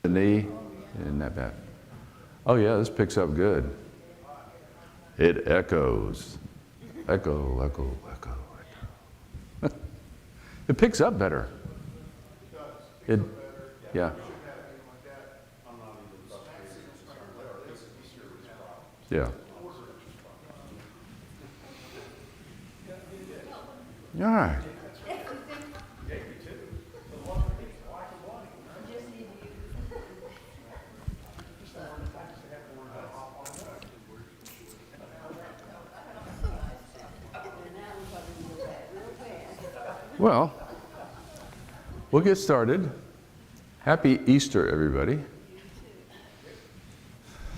knee. Isn't that bad? Oh yeah, this picks up good. It echoes. Echo, echo, echo, echo. It picks up better. It, yeah. Yeah. All right. Well, we'll get started. Happy Easter, everybody.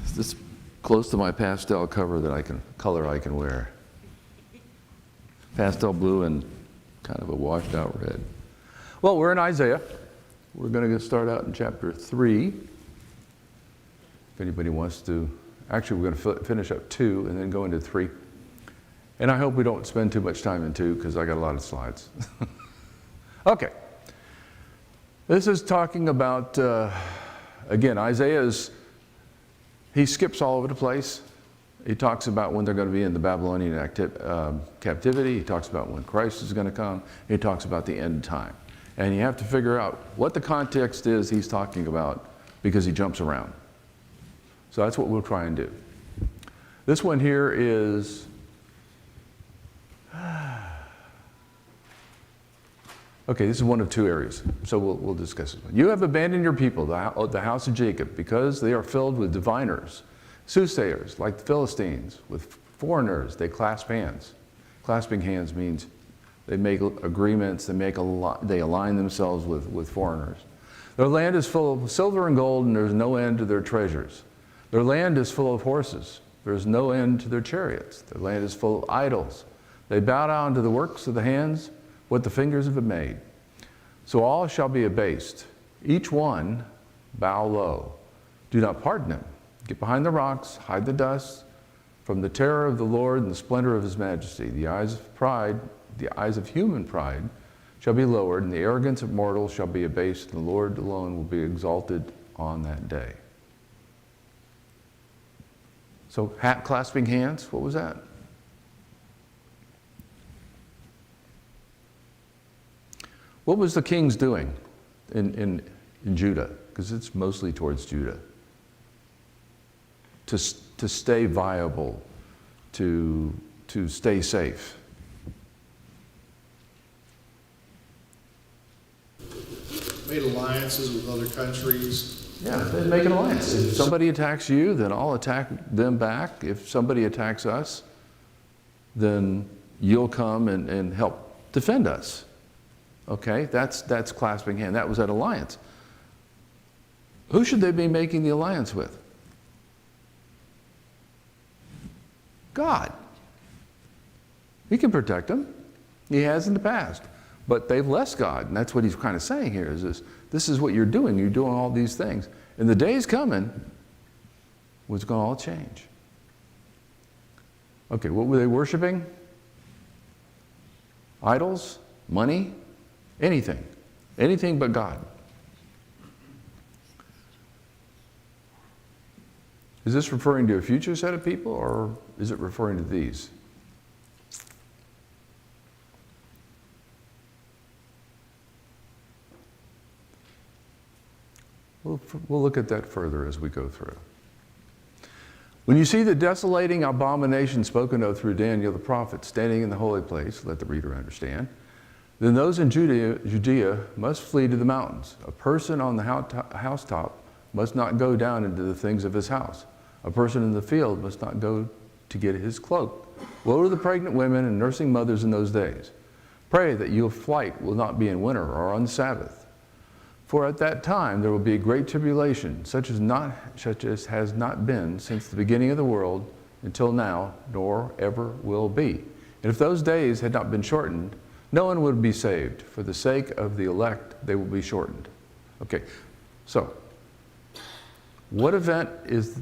Is this close to my pastel color I can wear? Pastel blue and kind of a washed out red. Well, we're in Isaiah. We're going to start out in chapter 3. If anybody wants to, actually we're going to finish up 2 and then go into 3. And I hope we don't spend too much time in 2 because I got a lot of slides. Okay. This is talking about, again, he skips all over the place. He talks about when they're going to be in the Babylonian captivity. He talks about when Christ is going to come. He talks about the end time. And you have to figure out what the context is he's talking about because he jumps around. So that's what we'll try and do. This one here is, okay, this is one of 2 areas, so we'll discuss it. You have abandoned your people, the house of Jacob, because they are filled with diviners, soothsayers, like the Philistines. With foreigners, they clasp hands. Clasping hands means they make agreements, they align themselves with foreigners. Their land is full of silver and gold, and there's no end to their treasures. Their land is full of horses. There's no end to their chariots. Their land is full of idols. They bow down to the works of the hands, what the fingers have made. So all shall be abased. Each one bow low. Do not pardon him. Get behind the rocks, hide the dust from the terror of the Lord and the splendor of his majesty. The eyes of pride, the eyes of human pride shall be lowered, and the arrogance of mortals shall be abased, and the Lord alone will be exalted on that day. So clasping hands, what was that? What was the kings doing in Judah? Because it's mostly towards Judah. To stay viable, to stay safe. Made alliances with other countries. Yeah, they make an alliance. If somebody attacks you, then I'll attack them back. If somebody attacks us, then you'll come and help defend us. Okay, that's clasping hand. That was that alliance. Who should they be making the alliance with? God. He can protect them. He has in the past. But they've left God, and that's what he's kind of saying here, is this is what you're doing. You're doing all these things. And the day's coming when it's going to all change. Okay, what were they worshiping? Idols? Money? Anything. Anything but God. Is this referring to a future set of people, or is it referring to these? We'll look at that further as we go through. When you see the desolating abomination spoken of through Daniel the prophet standing in the holy place, let the reader understand, then those in Judea must flee to the mountains. A person on the housetop must not go down into the things of his house. A person in the field must not go to get his cloak. Woe to the pregnant women and nursing mothers in those days. Pray that your flight will not be in winter or on the Sabbath. For at that time there will be a great tribulation, such as has not been since the beginning of the world until now, nor ever will be. And if those days had not been shortened, no one would be saved. For the sake of the elect, they will be shortened. Okay, so what event is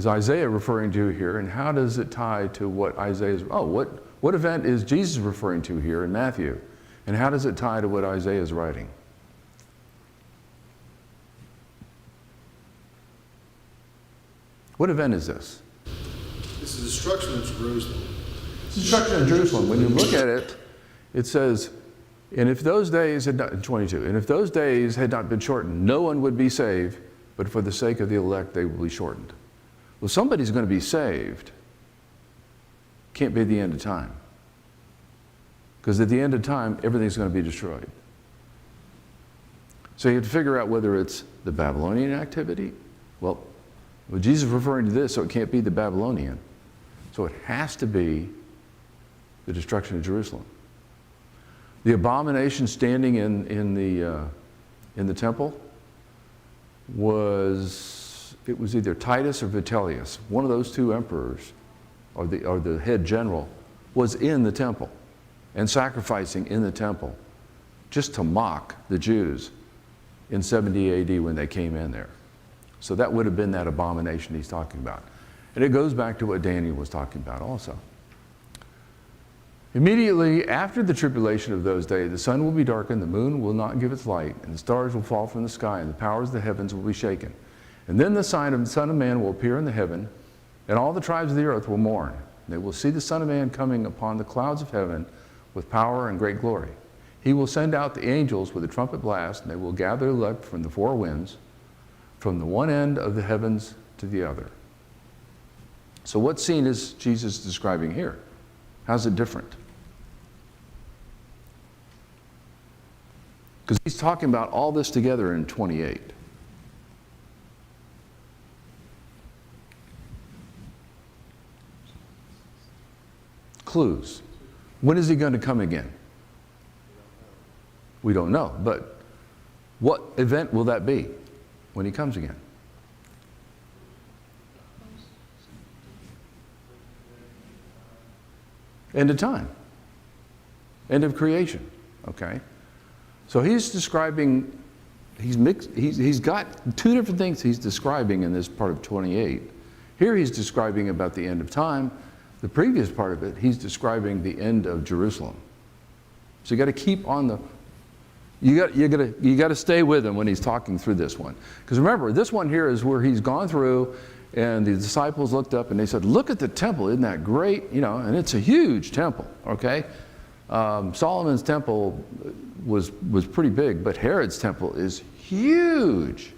Isaiah referring to here, and how does it tie to what Isaiah's? What event is Jesus referring to here in Matthew? And how does it tie to what Isaiah is writing? What event is this? It's the destruction of Jerusalem. Destruction of Jerusalem. When you look at it, it says, and if those days had not, 22, and if those days had not been shortened, no one would be saved, but for the sake of the elect, they will be shortened. Well, somebody's going to be saved. Can't be the end of time. Because at the end of time, everything's going to be destroyed. So you have to figure out whether it's the Babylonian activity. Well, Jesus is referring to this, so it can't be the Babylonian. So it has to be the destruction of Jerusalem. The abomination standing in the temple was either Titus or Vitellius. One of those two emperors, or the head general, was in the temple and sacrificing in the temple just to mock the Jews in 70 AD when they came in there. So that would have been that abomination he's talking about. And it goes back to what Daniel was talking about also. Immediately after the tribulation of those days, the sun will be darkened, the moon will not give its light, and the stars will fall from the sky, and the powers of the heavens will be shaken. And then the sign of the Son of Man will appear in the heaven, and all the tribes of the earth will mourn. They will see the Son of Man coming upon the clouds of heaven with power and great glory. He will send out the angels with a trumpet blast, and they will gather the elect from the four winds, from the one end of the heavens to the other. So what scene is Jesus describing here? How's it different? Because he's talking about all this together in 28. Clues. When is he going to come again? We don't know, but what event will that be when he comes again? End of time. End of creation. Okay? So he's describing, he's got two different things he's describing in this part of 28. Here he's describing about the end of time. The previous part of it, he's describing the end of Jerusalem. So you got to keep on the, you got to stay with him when he's talking through this one. Because remember, this one here is where he's gone through and the disciples looked up and they said, look at the temple, isn't that great? You know, and it's a huge temple, okay? Solomon's temple was pretty big, but Herod's temple is huge,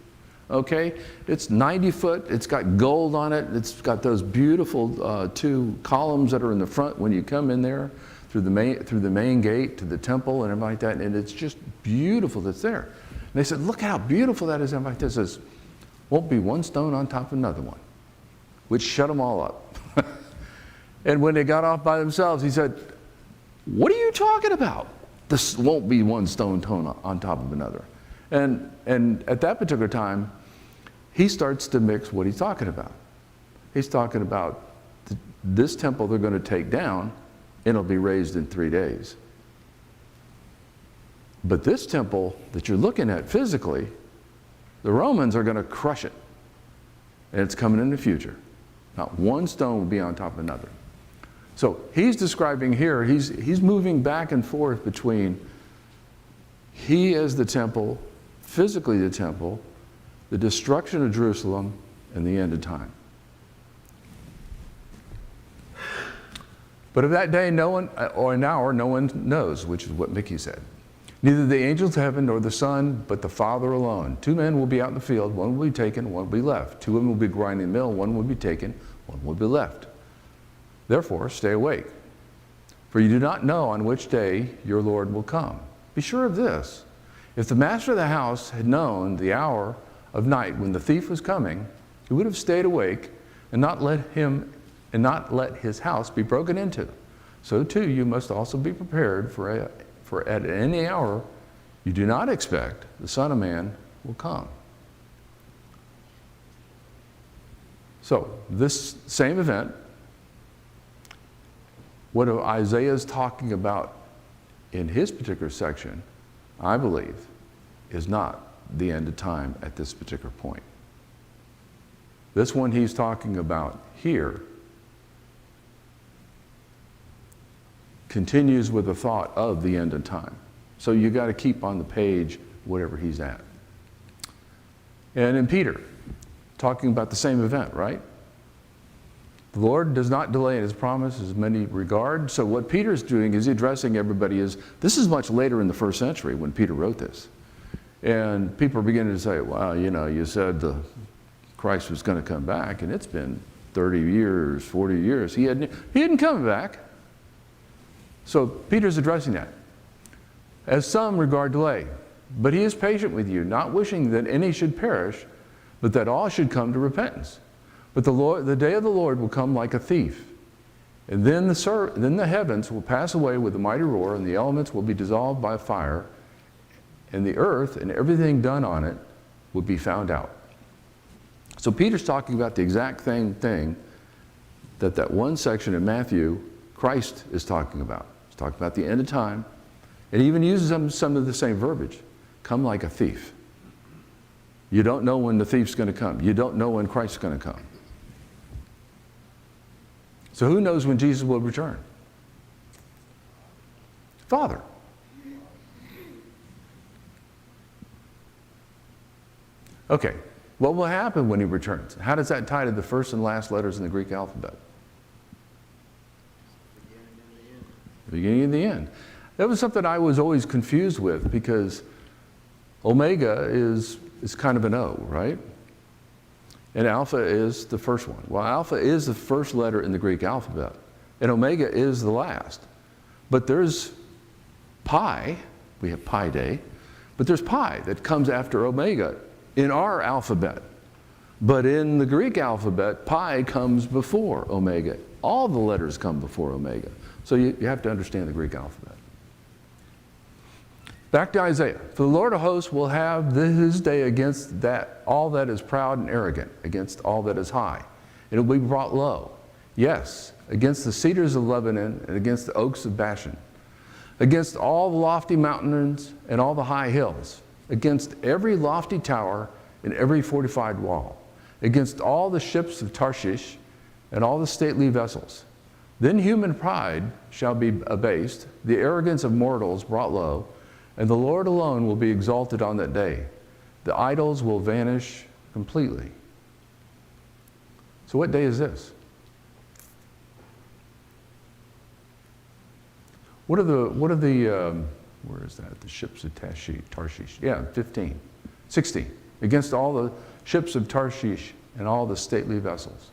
okay? It's 90 foot, it's got gold on it, it's got those beautiful two columns that are in the front when you come in there through the main gate to the temple and everything like that, and it's just beautiful that's there. And they said, look how beautiful that is. Everybody like says, won't be one stone on top of another one, which shut them all up. And when they got off by themselves, he said, what are you talking about? This won't be one stone on top of another. And at that particular time, he starts to mix what he's talking about. He's talking about this temple they're going to take down, and it'll be raised in 3 days. But this temple that you're looking at physically, the Romans are going to crush it. And it's coming in the future. Not one stone will be on top of another. So he's describing here, he's moving back and forth between he as the temple, physically the temple, the destruction of Jerusalem, and the end of time. But of that day, no one, or an hour, no one knows, which is what Mickey said. Neither the angels of heaven nor the Son, but the Father alone. 2 men will be out in the field, one will be taken, one will be left. 2 women will be grinding in the mill, one will be taken, one will be left. Therefore, stay awake, for you do not know on which day your Lord will come. Be sure of this. If the master of the house had known the hour of night when the thief was coming, he would have stayed awake and not let his house be broken into. So too you must also be prepared, for at any hour you do not expect the Son of Man will come. So this same event, what Isaiah is talking about in his particular section, I believe, is not the end of time at this particular point. This one he's talking about here continues with the thought of the end of time. So you got to keep on the page whatever he's at. And in Peter, talking about the same event, right? The Lord does not delay in his promise as many regard. So what Peter's doing is addressing everybody this is much later in the first century when Peter wrote this. And people are beginning to say, wow, you said Christ was going to come back, and it's been 30 years, 40 years. He hadn't come back. So Peter's addressing that. As some regard delay, but he is patient with you, not wishing that any should perish, but that all should come to repentance. But the day of the Lord will come like a thief. And then the heavens will pass away with a mighty roar, and the elements will be dissolved by fire, and the earth and everything done on it will be found out. So Peter's talking about the exact same thing that one section in Matthew, Christ is talking about. He's talking about the end of time. It even uses some of the same verbiage. Come like a thief. You don't know when the thief's going to come. You don't know when Christ's going to come. So who knows when Jesus will return? Father. Okay, what will happen when he returns? How does that tie to the first and last letters in the Greek alphabet? The beginning and the end. That was something I was always confused with, because omega is kind of an O, right? And alpha is the first one. Well, alpha is the first letter in the Greek alphabet, and omega is the last. But there's pi, we have Pi Day, but there's pi that comes after omega in our alphabet. But in the Greek alphabet, pi comes before omega. All the letters come before omega. So you have to understand the Greek alphabet. Back to Isaiah. For the Lord of hosts will have his day against all that is proud and arrogant, against all that is high. It will be brought low. Yes, against the cedars of Lebanon and against the oaks of Bashan, against all the lofty mountains and all the high hills, against every lofty tower and every fortified wall, against all the ships of Tarshish and all the stately vessels. Then human pride shall be abased, the arrogance of mortals brought low, and the Lord alone will be exalted on that day. The idols will vanish completely. So what day is this? What are the where is that? The ships of Tarshish. Yeah, 15. 16. Against all the ships of Tarshish and all the stately vessels.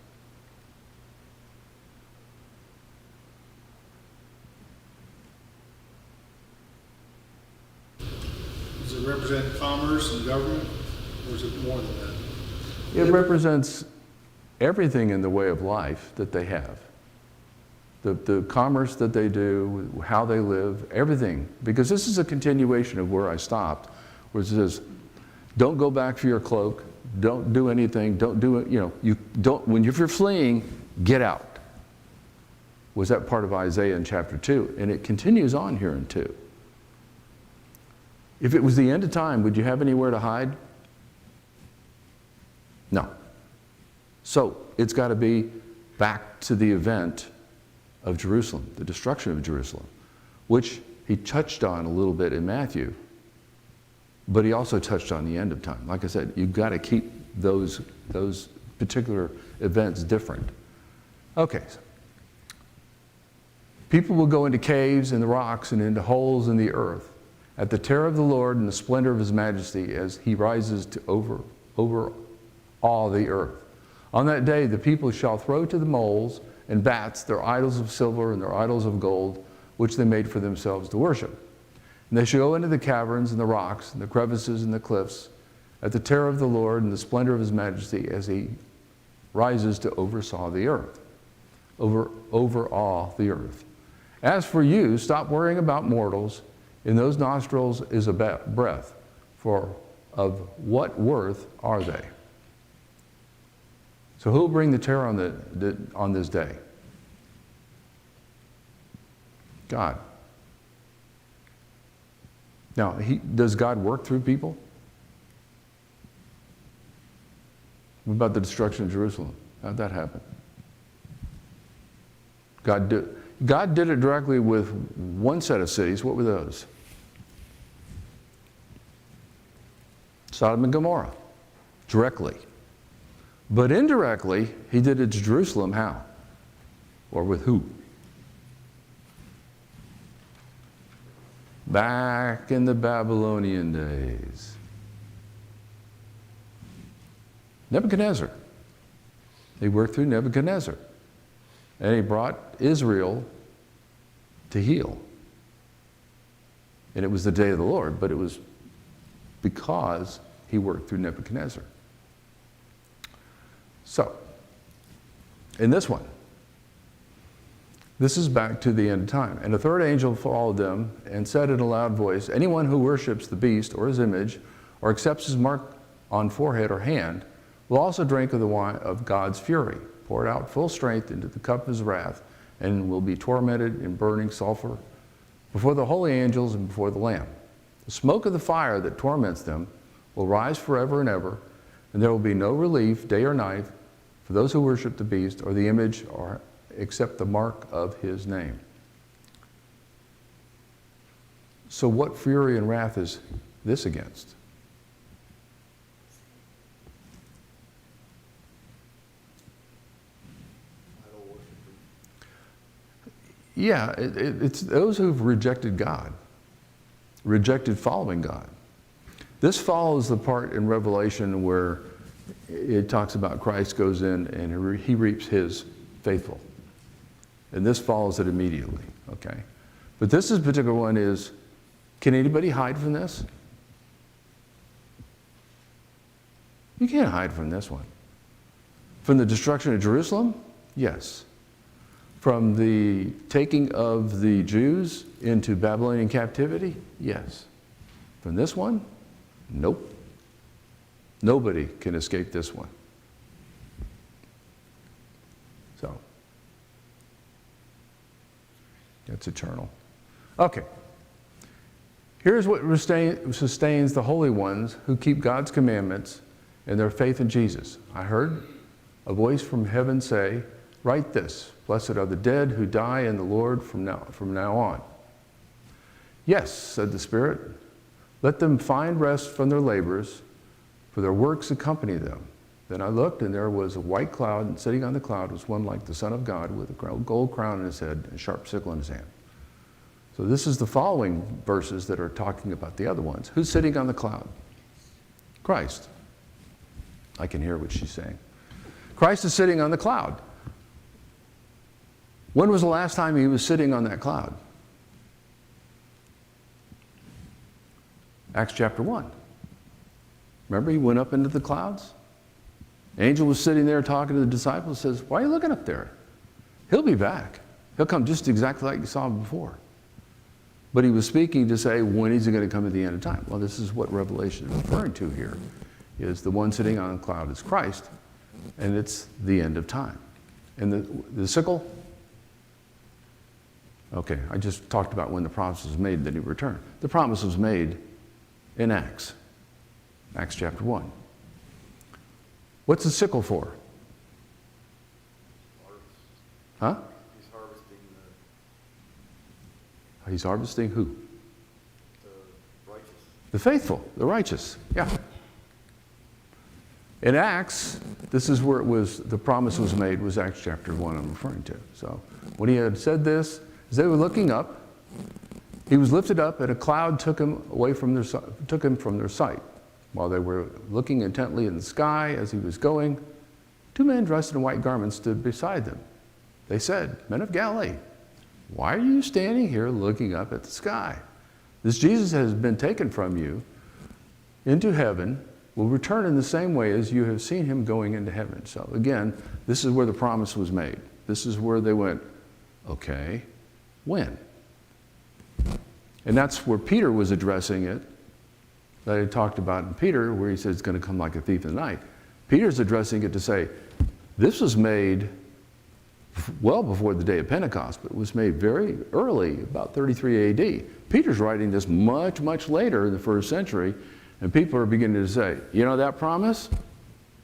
Does it represent commerce and government, or is it more than that? It represents everything in the way of life that they have. The commerce that they do, how they live, everything. Because this is a continuation of where I stopped, where it says, don't go back for your cloak, don't do anything, don't do it, if you're fleeing, get out. Was that part of Isaiah in chapter 2? And it continues on here in 2. If it was the end of time, would you have anywhere to hide? No. So it's got to be back to the event of Jerusalem, the destruction of Jerusalem, which he touched on a little bit in Matthew, but he also touched on the end of time. Like I said, you've got to keep those particular events different. Okay. People will go into caves in the rocks and into holes in the earth at the terror of the Lord and the splendor of his majesty as he rises to overawe the earth. On that day, the people shall throw to the moles and bats their idols of silver and their idols of gold, which they made for themselves to worship. And they shall go into the caverns and the rocks and the crevices and the cliffs at the terror of the Lord and the splendor of his majesty as he rises to overawe the earth. As for you, stop worrying about mortals. In those nostrils is a breath, for of what worth are they? So who will bring the terror on this day? God. Now, does God work through people? What about the destruction of Jerusalem? How did that happen? God did it directly with one set of cities. What were those? Sodom and Gomorrah. Directly. But indirectly, he did it to Jerusalem. How? Or with who? Back in the Babylonian days. Nebuchadnezzar. He worked through Nebuchadnezzar. And he brought Israel to heal. And it was the day of the Lord, but it was because he worked through Nebuchadnezzar. So, in this one, this is back to the end of time. And a third angel followed them and said in a loud voice, anyone who worships the beast or his image or accepts his mark on forehead or hand will also drink of the wine of God's fury, poured out full strength into the cup of his wrath, and will be tormented in burning sulfur before the holy angels and before the Lamb. The smoke of the fire that torments them will rise forever and ever, and there will be no relief day or night for those who worship the beast or the image or except the mark of his name. So what fury and wrath is this against? Yeah, it's those who've rejected God, rejected following God. This follows the part in Revelation where it talks about Christ goes in and he reaps his faithful. And this follows it immediately, okay? But this particular one is, can anybody hide from this? You can't hide from this one. From the destruction of Jerusalem? Yes. From the taking of the Jews into Babylonian captivity? Yes. From this one? Nope. Nobody can escape this one. So, that's eternal. Okay. Here's what sustains the holy ones who keep God's commandments and their faith in Jesus. I heard a voice from heaven say, write this, blessed are the dead who die in the Lord from now on. Yes, said the Spirit, let them find rest from their labors, for their works accompany them. Then I looked, and there was a white cloud, and sitting on the cloud was one like the Son of God, with a gold crown in his head and a sharp sickle in his hand. So this is the following verses that are talking about the other ones. Who's sitting on the cloud? Christ. I can hear what she's saying. Christ is sitting on the cloud. When was the last time he was sitting on that cloud? Acts chapter 1. Remember, he went up into the clouds? Angel was sitting there talking to the disciples, says, why are you looking up there? He'll be back. He'll come just exactly like you saw him before. But he was speaking to say, when is he going to come at the end of time? Well, this is what Revelation is referring to here, is the one sitting on the cloud is Christ, and it's the end of time. And the sickle? Okay, I just talked about when the promise was made that he would return. The promise was made in Acts chapter 1. What's the sickle for? Huh? He's harvesting He's harvesting who? the righteous. The faithful, the righteous, yeah. In Acts, this is where the promise was made, was Acts chapter 1 I'm referring to. So when he had said this, as they were looking up, he was lifted up, and a cloud took him from their sight. While they were looking intently in the sky as he was going, two men dressed in white garments stood beside them. They said, men of Galilee, why are you standing here looking up at the sky? This Jesus has been taken from you into heaven, will return in the same way as you have seen him going into heaven. So again, this is where the promise was made. This is where they went, okay, when? And that's where Peter was addressing it, that I talked about in Peter, where he says it's going to come like a thief in the night. Peter's addressing it to say, this was made well before the day of Pentecost, but it was made very early, about 33 AD. Peter's writing this much, much later in the first century, and people are beginning to say, you know that promise?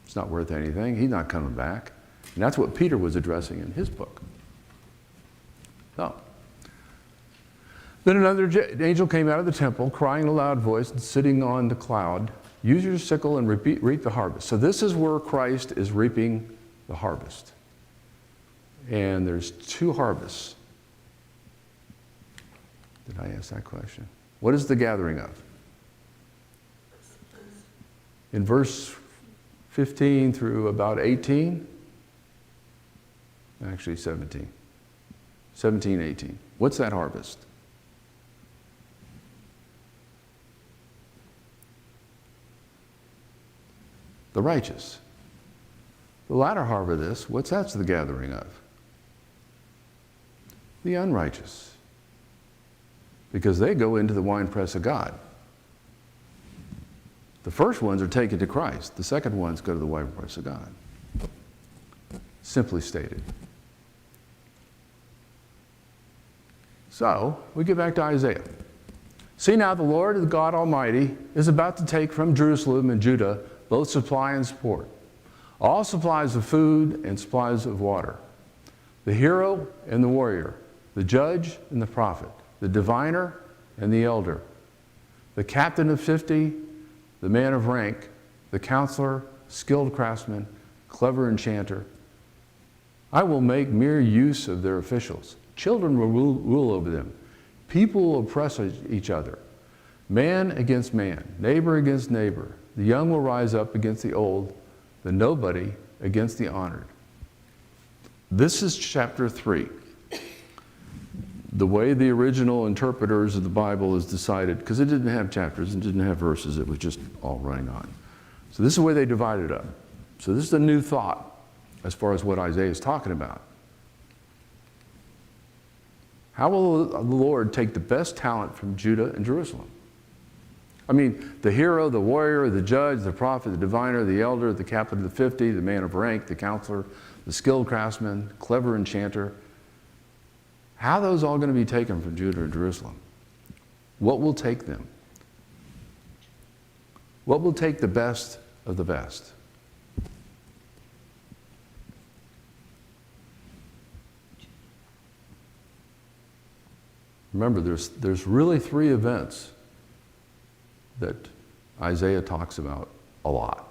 It's not worth anything. He's not coming back. And that's what Peter was addressing in his book. So, then another angel came out of the temple, crying in a loud voice and sitting on the cloud, use your sickle and reap the harvest. So this is where Christ is reaping the harvest. and there's 2 harvests. Did I ask that question? What is the gathering of? In verse 15 through about 18, actually 17, 18. What's that harvest? The righteous. The latter harvest, what's that's the gathering of? The unrighteous. Because they go into the winepress of God. The first ones are taken to Christ. The second ones go to the winepress of God. Simply stated. So, we get back to Isaiah. See now, the Lord, the God Almighty, is about to take from Jerusalem and Judah both supply and support, all supplies of food and supplies of water, the hero and the warrior, the judge and the prophet, the diviner and the elder, the captain of 50, the man of rank, the counselor, skilled craftsman, clever enchanter. I will make mere use of their officials. Children will rule over them. People will oppress each other. Man against man, neighbor against neighbor. The young will rise up against the old, the nobody against the honored. This is chapter 3. The way the original interpreters of the Bible is decided, because it didn't have chapters and didn't have verses, it was just all running on. So this is the way they divided it up. So this is a new thought as far as what Isaiah is talking about. How will the Lord take the best talent from Judah and Jerusalem? I mean, the hero, the warrior, the judge, the prophet, the diviner, the elder, the captain of the 50, the man of rank, the counselor, the skilled craftsman, clever enchanter. How are those all going to be taken from Judah and Jerusalem? What will take them? What will take the best of the best? Remember, there's really 3 events that Isaiah talks about a lot.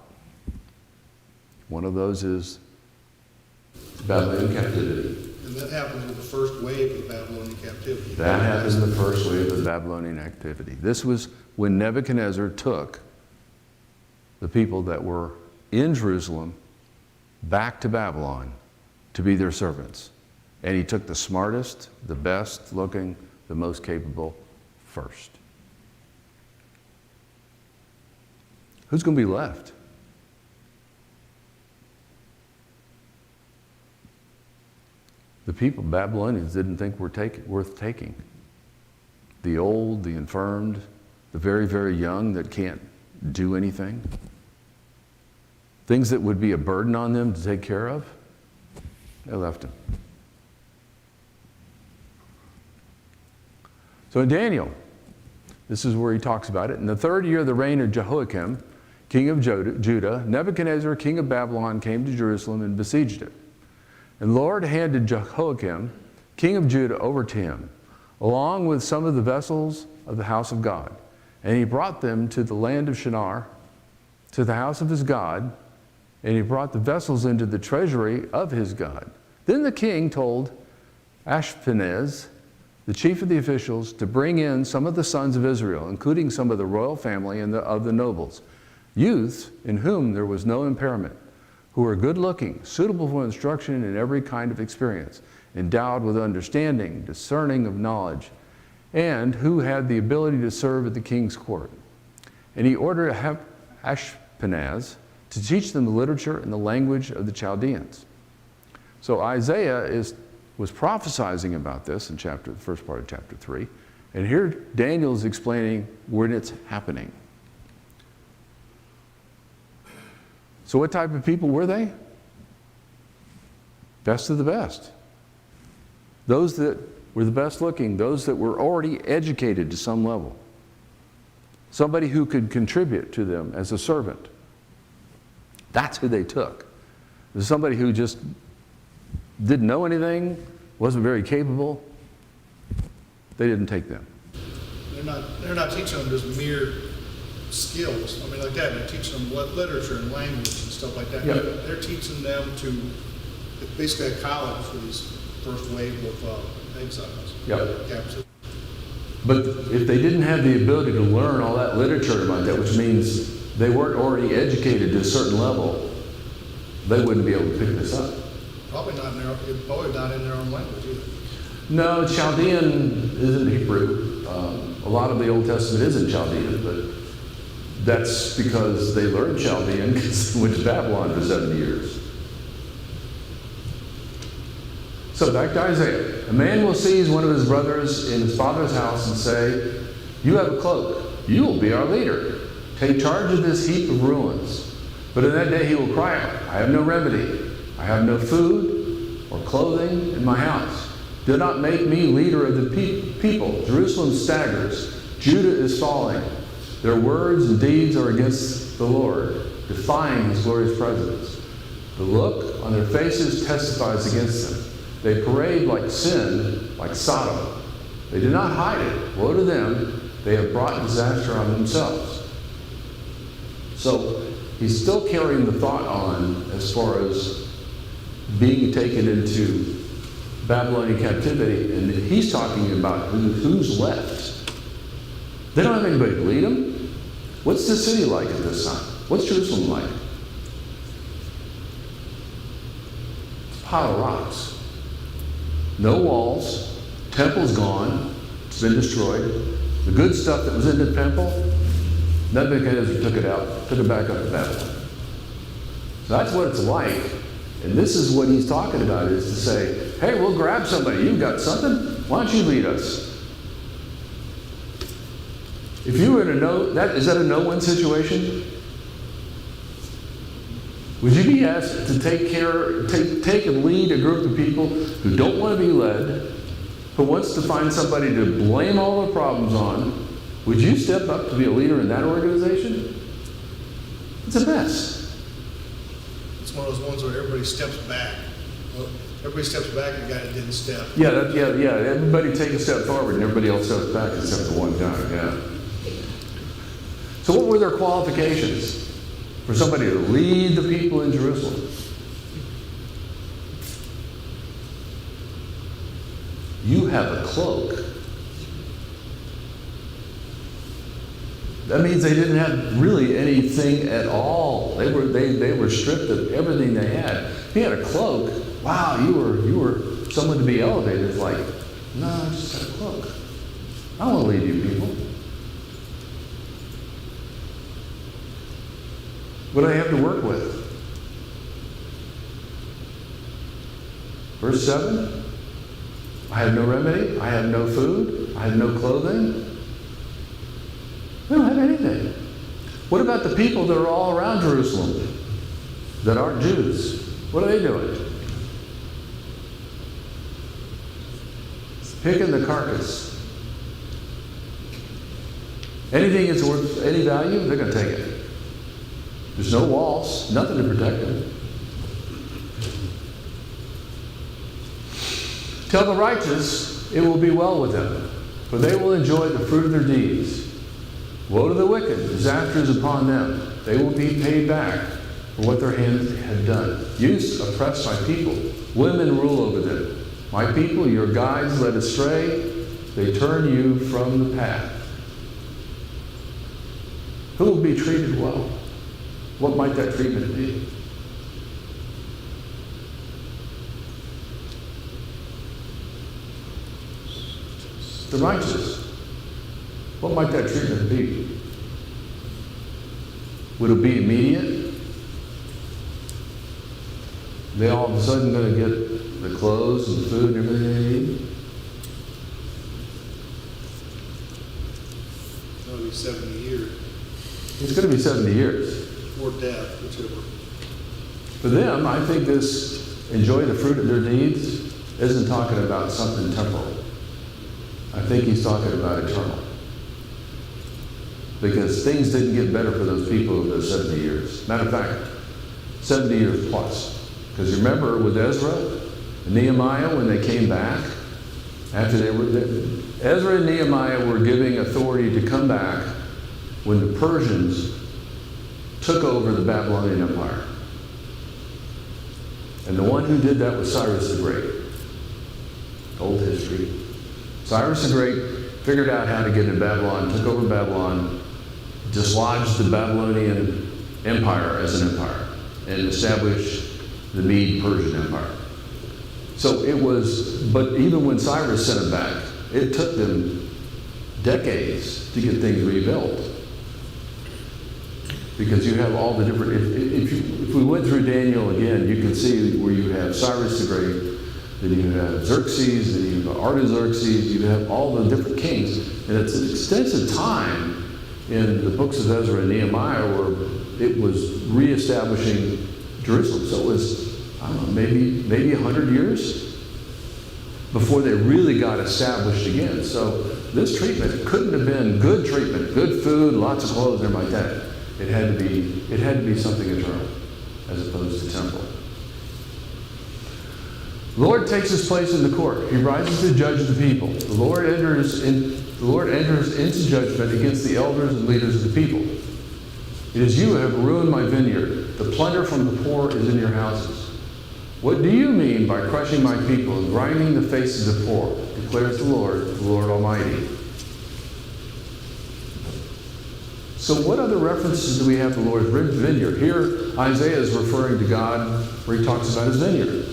One of those is Babylonian captivity. And that happens with the first wave of the Babylonian captivity. That happens in the first wave of the Babylonian activity. This was when Nebuchadnezzar took the people that were in Jerusalem back to Babylon to be their servants. And he took the smartest, the best looking, the most capable first. Who's going to be left? The people, Babylonians, didn't think were worth taking. The old, the infirmed, the very, very young that can't do anything. Things that would be a burden on them to take care of, they left them. So in Daniel, this is where he talks about it. In the 3rd year of the reign of Jehoiakim, king of Judah, Nebuchadnezzar, king of Babylon, came to Jerusalem and besieged it. And the Lord handed Jehoiakim, king of Judah, over to him, along with some of the vessels of the house of God. And he brought them to the land of Shinar, to the house of his God, and he brought the vessels into the treasury of his God. Then the king told Ashpenaz, the chief of the officials, to bring in some of the sons of Israel, including some of the royal family and of the nobles, youths in whom there was no impairment, who were good-looking, suitable for instruction in every kind of experience, endowed with understanding, discerning of knowledge, and who had the ability to serve at the king's court. And he ordered Ashpenaz to teach them the literature and the language of the Chaldeans. So Isaiah was prophesizing about this in the first part of chapter 3, and here Daniel is explaining when it's happening. So what type of people were they? Best of the best. Those that were the best looking, those that were already educated to some level. Somebody who could contribute to them as a servant. That's who they took. There's somebody who just didn't know anything, wasn't very capable. They didn't take them. They're not teaching them just mere skills. I mean, like that. They're teaching them what literature and language and stuff like that. Yeah. They're teaching them to it's basically a college for these first wave of exiles. Yep. Captives. But if they didn't have the ability to learn all that literature about that, which means they weren't already educated to a certain level, they wouldn't be able to pick this up. Probably not in their own language either. No, Chaldean isn't Hebrew. A lot of the Old Testament is in Chaldean, but that's because they learned Chaldean because they went to Babylon for 70 years. So back to Isaiah. A man will seize one of his brothers in his father's house and say, "You have a cloak. You will be our leader. Take charge of this heap of ruins." But in that day he will cry out, "I have no remedy. I have no food or clothing in my house. Do not make me leader of the people. Jerusalem staggers. Judah is falling. Their words and deeds are against the Lord, defying his glorious presence. The look on their faces testifies against them. They parade like sin, like Sodom. They do not hide it. Woe to them. They have brought disaster on themselves." So he's still carrying the thought on as far as being taken into Babylonian captivity, and he's talking about who's left. They don't have anybody to lead them. What's the city like at this time? What's Jerusalem like? It's a pile of rocks. No walls. Temple's gone. It's been destroyed. The good stuff that was in the temple, Nebuchadnezzar took it out, took it back up to Babylon. So that's what it's like. And this is what he's talking about, is to say, hey, we'll grab somebody. You've got something? Why don't you lead us? If you were in is that a no-win situation? Would you be asked to take and lead a group of people who don't want to be led, who wants to find somebody to blame all the problems on? Would you step up to be a leader in that organization? It's a mess. It's one of those ones where everybody steps back. Well, everybody steps back and the guy that didn't step. Yeah. Everybody take a step forward and everybody else steps back except the one guy. Yeah. So what were their qualifications for somebody to lead the people in Jerusalem? You have a cloak. That means they didn't have really anything at all. They were stripped of everything they had. If you had a cloak, wow, you were someone to be elevated. It's like, no, I just had a cloak. I don't want to lead you people. What do I have to work with? Verse 7, I have no remedy, I have no food, I have no clothing. They don't have anything. What about the people that are all around Jerusalem that aren't Jews? What are they doing? Picking the carcass. Anything that's worth any value, they're going to take it. There's no walls, nothing to protect them. Tell the righteous, it will be well with them, for they will enjoy the fruit of their deeds. Woe to the wicked, disaster is upon them. They will be paid back for what their hands have done. Youths oppressed by people, women rule over them. My people, your guides led astray, they turn you from the path. Who will be treated well? What might that treatment be? The righteous. What might that treatment be? Would it be immediate? They all of a sudden going to get the clothes and the food and everything they need? It'll be 70 years. It's going to be 70 years. Or death, whichever. For them, I think this enjoy the fruit of their deeds isn't talking about something temporal. I think he's talking about eternal. Because things didn't get better for those people over those 70 years. Matter of fact, 70 years plus. Because remember with Ezra and Nehemiah when they came back, after Ezra and Nehemiah were giving authority to come back when the Persians took over the Babylonian Empire. And the one who did that was Cyrus the Great. Old history. Cyrus the Great figured out how to get into Babylon, took over Babylon, dislodged the Babylonian Empire as an empire, and established the Mede-Persian Empire. So it was, but even when Cyrus sent them back, it took them decades to get things rebuilt. Because you have all the different, if we went through Daniel again, you can see where you have Cyrus the Great, then you have Xerxes, then you have Artaxerxes, you have all the different kings. And it's an extensive time in the books of Ezra and Nehemiah where it was reestablishing Jerusalem. So it was, I don't know, maybe 100 years before they really got established again. So this treatment couldn't have been good treatment, good food, lots of clothes, and everything like that. It had to be something eternal as opposed to temporal. The Lord takes his place in the court. He rises to judge the people. The Lord enters into judgment against the elders and leaders of the people. It is you who have ruined my vineyard. The plunder from the poor is in your houses. What do you mean by crushing my people and grinding the faces of the poor? Declares the Lord Almighty. So what other references do we have to the Lord's vineyard? Here, Isaiah is referring to God where he talks about his vineyard.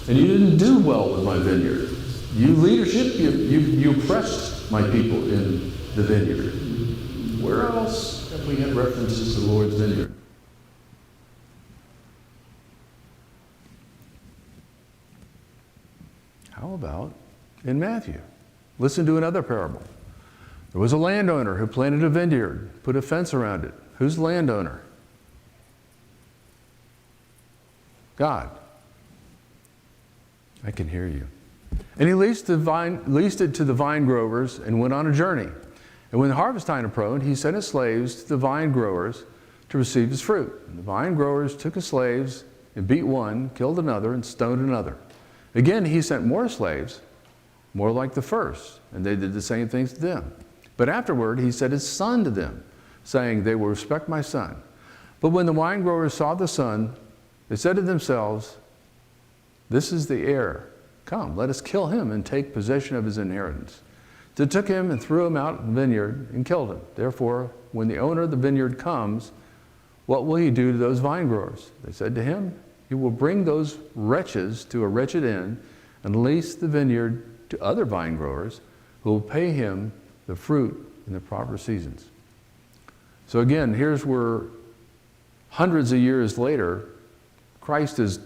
And you didn't do well with my vineyard. You leadership, you oppressed my people in the vineyard. Where else have we had references to the Lord's vineyard? How about in Matthew? Listen to another parable. There was a landowner who planted a vineyard, put a fence around it. Who's the landowner? God. I can hear you. And he leased it to the vine growers and went on a journey. And when the harvest time approached, he sent his slaves to the vine growers to receive his fruit. And the vine growers took his slaves and beat one, killed another, and stoned another. Again, he sent more slaves, more like the first, and they did the same things to them. But afterward, he sent his son to them, saying, they will respect my son. But when the wine growers saw the son, they said to themselves, this is the heir. Come, let us kill him and take possession of his inheritance. They took him and threw him out of the vineyard and killed him. Therefore, when the owner of the vineyard comes, what will he do to those vine growers? They said to him, he will bring those wretches to a wretched end and lease the vineyard to other vine growers who will pay him the fruit in the proper seasons. So again, here's where hundreds of years later, Christ is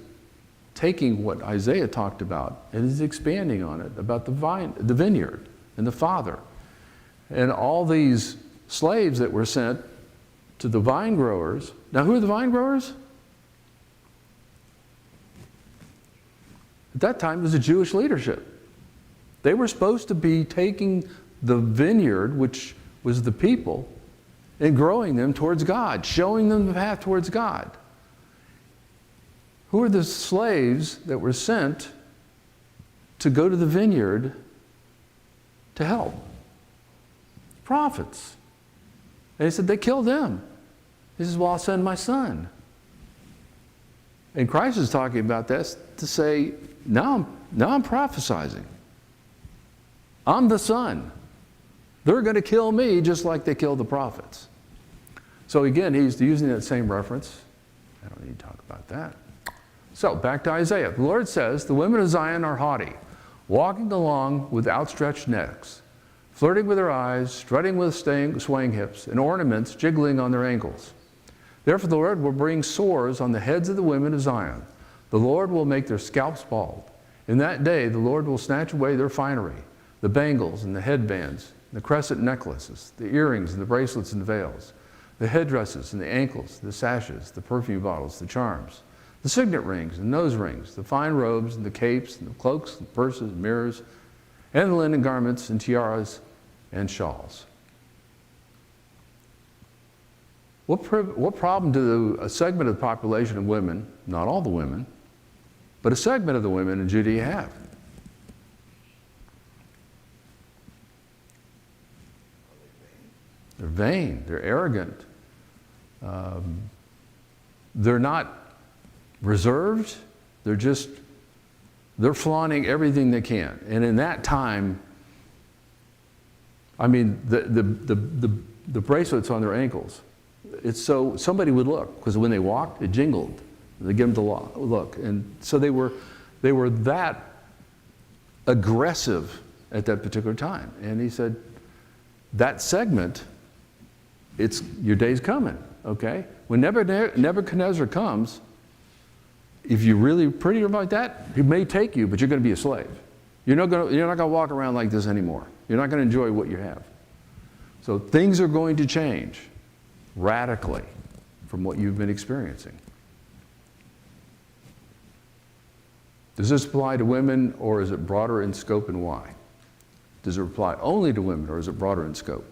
taking what Isaiah talked about and is expanding on it, about the vineyard and the Father. And all these slaves that were sent to the vine growers. Now, who are the vine growers? At that time, it was the Jewish leadership. They were supposed to be taking the vineyard, which was the people, and growing them towards God, showing them the path towards God. Who are the slaves that were sent to go to the vineyard to help? Prophets. And he said, they killed them. He says, well, I'll send my son. And Christ is talking about this to say, now I'm prophesizing. I'm the son. They're going to kill me just like they killed the prophets. So again, he's using that same reference. I don't need to talk about that. So back to Isaiah. The Lord says, the women of Zion are haughty, walking along with outstretched necks, flirting with their eyes, strutting with swaying hips, and ornaments jiggling on their ankles. Therefore the Lord will bring sores on the heads of the women of Zion. The Lord will make their scalps bald. In that day the Lord will snatch away their finery, the bangles and the headbands, the crescent necklaces, the earrings and the bracelets and the veils, the headdresses and the ankles, the sashes, the perfume bottles, the charms, the signet rings and nose rings, the fine robes and the capes and the cloaks and purses and mirrors, and the linen garments and tiaras and shawls. What problem do a segment of the population of women, not all the women, but a segment of the women in Judea have? They're vain, they're arrogant, they're not reserved, They're flaunting everything they can. And in that time, I mean, the bracelets on their ankles, it's so somebody would look, because when they walked, it jingled. They give them the look. And so they were that aggressive at that particular time. And he said, that segment, your day's coming, okay? When Nebuchadnezzar comes, if you're really pretty like that, he may take you, but you're going to be a slave. You're not going to walk around like this anymore. You're not going to enjoy what you have. So things are going to change radically from what you've been experiencing. Does this apply to women, or is it broader in scope, and why? Does it apply only to women, or is it broader in scope?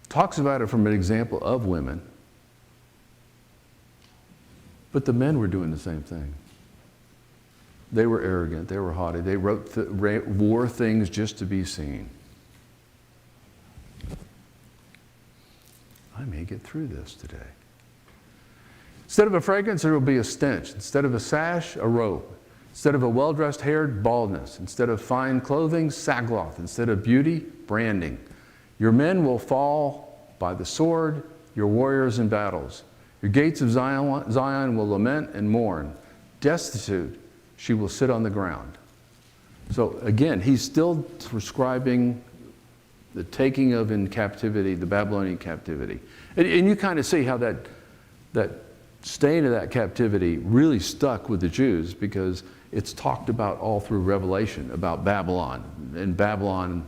Talks about it from an example of women, but the men were doing the same thing. They were arrogant, they were haughty, they wore things just to be seen. I may get through this today. Instead of a fragrance, there will be a stench. Instead of a sash, a robe. Instead of a well-dressed hair, baldness. Instead of fine clothing, sackcloth. Instead of beauty, branding. Your men will fall by the sword, your warriors in battles. Your gates of Zion will lament and mourn. Destitute, she will sit on the ground. So again, he's still prescribing the taking of in captivity, the Babylonian captivity. And you kind of see how that stain of that captivity really stuck with the Jews, because it's talked about all through Revelation about Babylon, and Babylon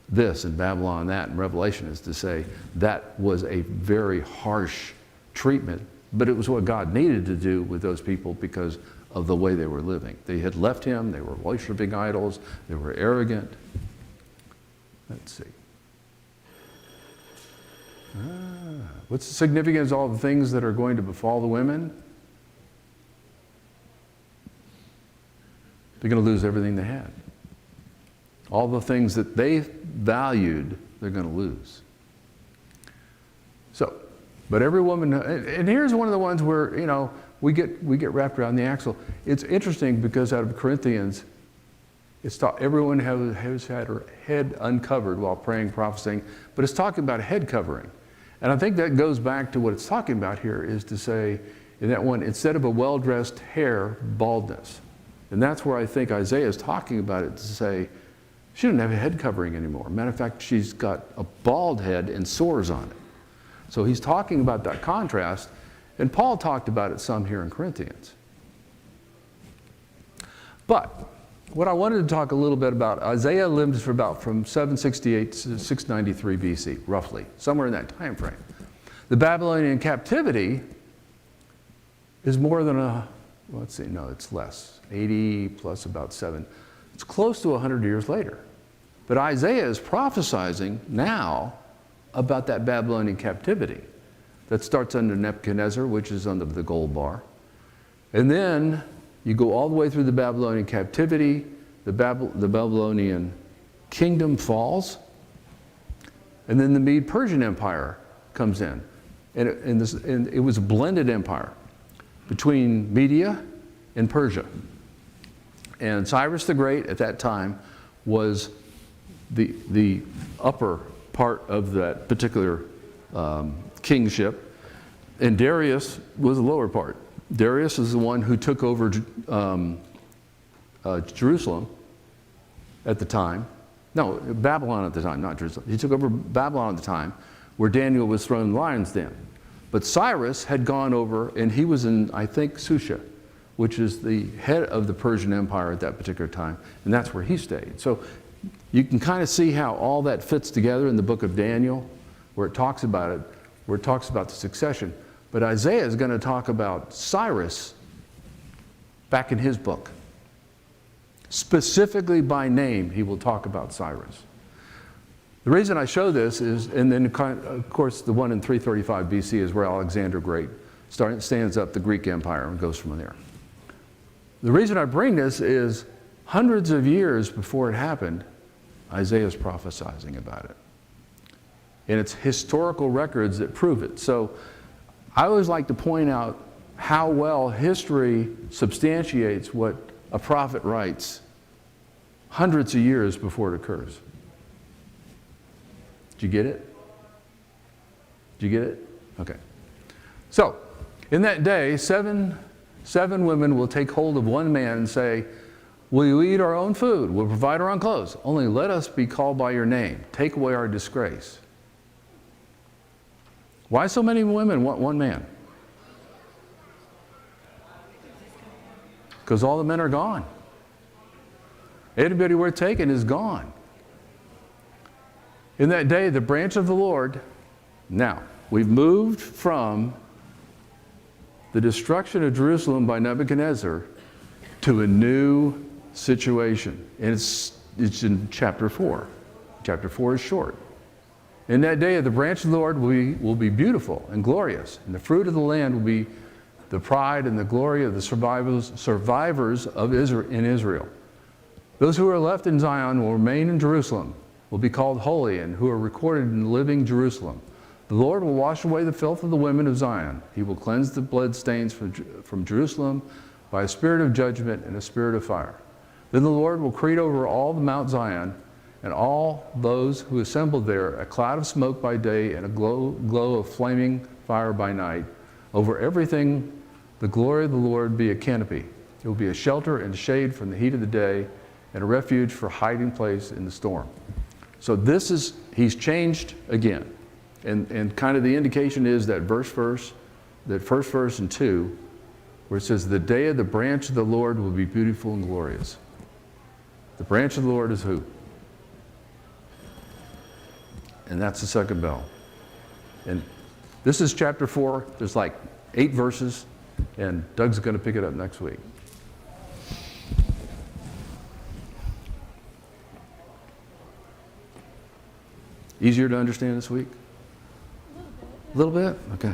this and Babylon that, and Revelation is to say that was a very harsh treatment, but it was what God needed to do with those people because of the way they were living. They had left him, they were worshiping idols, they were arrogant. Let's see. What's the significance of all the things that are going to befall the women? They're going to lose everything they had. All the things that they valued, they're going to lose. So, but every woman, and here's one of the ones where, you know, we get wrapped around the axle. It's interesting because out of Corinthians, it's taught everyone has had her head uncovered while praying, prophesying, but it's talking about a head covering. And I think that goes back to what it's talking about here, is to say, in that one, instead of a well-dressed hair, baldness. And that's where I think Isaiah is talking about it, to say, she doesn't have a head covering anymore. Matter of fact, she's got a bald head and sores on it. So he's talking about that contrast, and Paul talked about it some here in Corinthians. But what I wanted to talk a little bit about, Isaiah lived for about from 768 to 693 BC, roughly, somewhere in that time frame. The Babylonian captivity is more than let's see, no, it's less, 80 plus about 7. It's close to 100 years later. But Isaiah is prophesying now about that Babylonian captivity that starts under Nebuchadnezzar, which is under the gold bar. And then you go all the way through the Babylonian captivity, the Babylonian kingdom falls, and then the Mede-Persian Empire comes in. And it was a blended empire between Media and Persia. And Cyrus the Great at that time was the upper part of that particular kingship, and Darius was the lower part. Darius is the one who took over Jerusalem at the time. No, Babylon at the time, not Jerusalem. He took over Babylon at the time, where Daniel was thrown in the lion's den. But Cyrus had gone over, and he was in, I think, Susha, which is the head of the Persian Empire at that particular time, and that's where he stayed. So you can kind of see how all that fits together in the book of Daniel, where it talks about it, where it talks about the succession. But Isaiah is going to talk about Cyrus back in his book. Specifically by name, he will talk about Cyrus. The reason I show this is, and then of course the one in 335 BC is where Alexander Great stands up the Greek Empire and goes from there. The reason I bring this is hundreds of years before it happened, Isaiah is prophesying about it. And it's historical records that prove it. So I always like to point out how well history substantiates what a prophet writes hundreds of years before it occurs. Did you get it? Did you get it? Okay. So, in that day, seven women will take hold of one man and say, will you eat our own food? We'll provide our own clothes. Only let us be called by your name. Take away our disgrace. Why so many women want one man? Because all the men are gone. Anybody worth taking is gone. In that day, the branch of the Lord, now, we've moved from the destruction of Jerusalem by Nebuchadnezzar to a new situation. And it's in chapter 4. Chapter 4 is short. In that day, the branch of the Lord will be beautiful and glorious, and the fruit of the land will be the pride and the glory of the survivors of Israel. Those who are left in Zion will remain in Jerusalem, will be called holy, and who are recorded in the living Jerusalem. The Lord will wash away the filth of the women of Zion. He will cleanse the blood stains from Jerusalem by a spirit of judgment and a spirit of fire. Then the Lord will create over all the Mount Zion and all those who assembled there a cloud of smoke by day and a glow of flaming fire by night. Over everything the glory of the Lord be a canopy. It will be a shelter and shade from the heat of the day and a refuge for hiding place in the storm. So he's changed again. And kind of the indication is that that first verse and 2, where it says, the day of the branch of the Lord will be beautiful and glorious. The branch of the Lord is who? And that's the second bell. And this is chapter 4. There's like 8 verses, and Doug's going to pick it up next week. Easier to understand this week? A little bit? Okay.